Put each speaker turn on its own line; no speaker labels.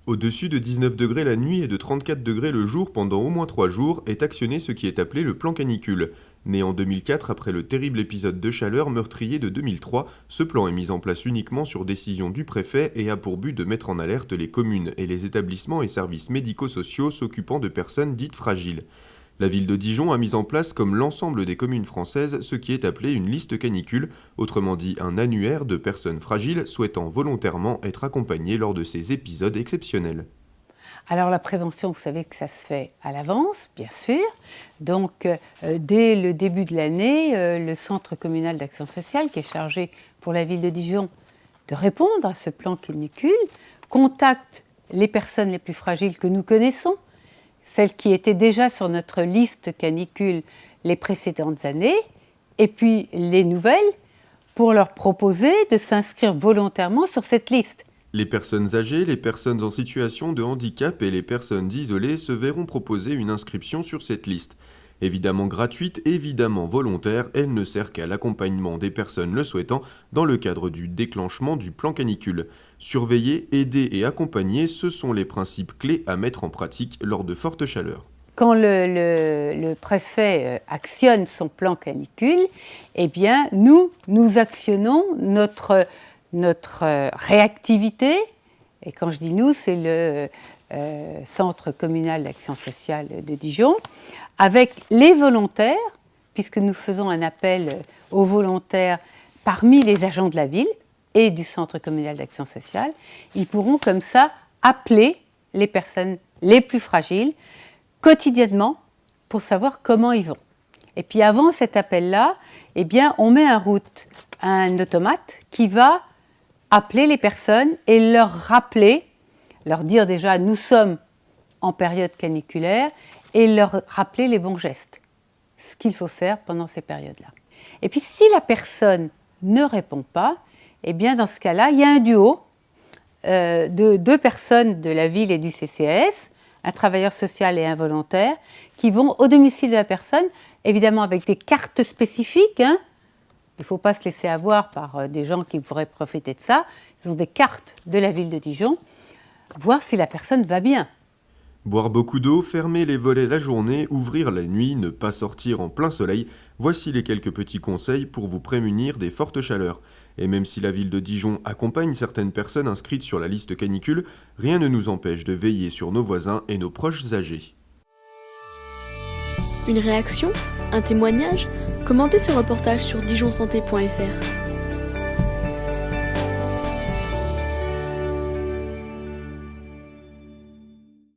Au-dessus de 19 degrés la nuit et de 34 degrés le jour pendant au moins 3 jours est actionné ce qui est appelé le plan canicule. Né en 2004 après le terrible épisode de chaleur meurtrier de 2003, ce plan est mis en place uniquement sur décision du préfet et a pour but de mettre en alerte les communes et les établissements et services médico-sociaux s'occupant de personnes dites fragiles. La ville de Dijon a mis en place, comme l'ensemble des communes françaises, ce qui est appelé une liste canicule, autrement dit un annuaire de personnes fragiles souhaitant volontairement être accompagnées lors de ces épisodes exceptionnels.
Alors la prévention, vous savez que ça se fait à l'avance, bien sûr. Donc dès le début de l'année, le Centre communal d'action sociale, qui est chargé pour la ville de Dijon de répondre à ce plan canicule, contacte les personnes les plus fragiles que nous connaissons, celles qui étaient déjà sur notre liste canicule les précédentes années, et puis les nouvelles, pour leur proposer de s'inscrire volontairement sur cette liste.
Les personnes âgées, les personnes en situation de handicap et les personnes isolées se verront proposer une inscription sur cette liste. Évidemment gratuite, évidemment volontaire, elle ne sert qu'à l'accompagnement des personnes le souhaitant dans le cadre du déclenchement du plan canicule. Surveiller, aider et accompagner, ce sont les principes clés à mettre en pratique lors de fortes chaleurs.
Quand le préfet actionne son plan canicule, eh bien nous actionnons notre réactivité, et quand je dis nous, c'est le Centre communal d'action sociale de Dijon, avec les volontaires, puisque nous faisons un appel aux volontaires parmi les agents de la ville et du Centre communal d'action sociale. Ils pourront comme ça appeler les personnes les plus fragiles quotidiennement pour savoir comment ils vont. Et puis avant cet appel-là, eh bien, on met en route un automate qui va appeler les personnes et leur rappeler, leur dire déjà nous sommes en période caniculaire et leur rappeler les bons gestes, ce qu'il faut faire pendant ces périodes-là. Et puis si la personne ne répond pas, eh bien dans ce cas-là, il y a un duo de 2 personnes de la ville et du CCAS, un travailleur social et un volontaire, qui vont au domicile de la personne, évidemment avec des cartes spécifiques. Il ne faut pas se laisser avoir par des gens qui pourraient profiter de ça. Ils ont des cartes de la ville de Dijon, voir si la personne va bien.
Boire beaucoup d'eau, fermer les volets la journée, ouvrir la nuit, ne pas sortir en plein soleil, voici les quelques petits conseils pour vous prémunir des fortes chaleurs. Et même si la ville de Dijon accompagne certaines personnes inscrites sur la liste canicule, rien ne nous empêche de veiller sur nos voisins et nos proches âgés.
Une réaction? Un témoignage? Commentez ce reportage sur dijonsanté.fr.